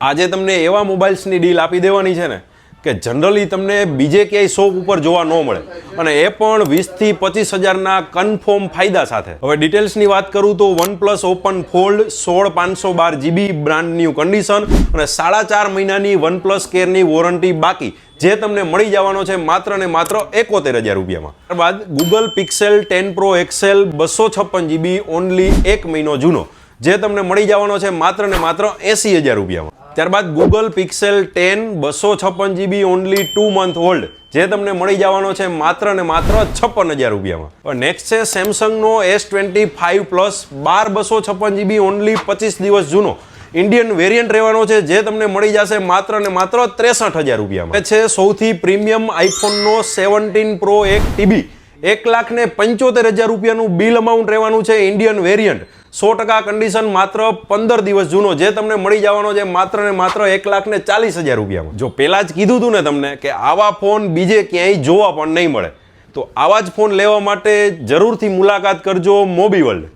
આજે તમને એવા મોબાઈલ્સની ડીલ આપી દેવાની છે ને કે જનરલી તમને બીજે ક્યાંય શોપ ઉપર જોવા ન મળે, અને એ પણ 20 થી 25 હજારના કન્ફર્મ ફાયદા સાથે. હવે ડિટેલ્સની વાત કરું તો OnePlus Open Fold 16/512GB brand new condition અને 4.5 મહિનાની OnePlus કેરની વોરંટી બાકી, જે તમને મળી જવાનો છે માત્ર ને માત્ર 71,000 રૂપિયામાં. ત્યારબાદ Google Pixel 10 Pro XL 256GB only 1 મહિનો જૂનો, જે તમને મળી જવાનો છે માત્ર ને માત્ર 80,000 રૂપિયામાં. ત્યારબાદ Google Pixel 10 256GB only 2 month old, જે તમને મળી જવાનો છે માત્ર ને માત્ર 56,000 રૂપિયામાં. નેક્સ્ટ છે સેમસંગનો S25 Plus 12 256GB ઓનલી 25 દિવસ જૂનો ઇન્ડિયન વેરિયન્ટ રહેવાનો છે, જે તમને મળી જશે માત્ર ને માત્ર 63,000 રૂપિયામાં. છે સૌથી પ્રીમિયમ આઈફોનનો 17 Pro 1TB 1,75,000 રૂપિયાનું બિલ અમાઉન્ટ રહેવાનું છે, ઇન્ડિયન વેરિયન્ટ 100% કન્ડિશન, માત્ર 15 દિવસ જૂનો, જે તમને મળી જવાનો છે માત્ર ને માત્ર 1,40,000 રૂપિયામાં. જો પહેલા જ કીધું હતું ને તમને કે આવા ફોન બીજે ક્યાંય જોવા પણ નહીં મળે, તો આવા જ ફોન લેવા માટે જરૂરથી મુલાકાત કરજો મોબી વર્લ્ડ.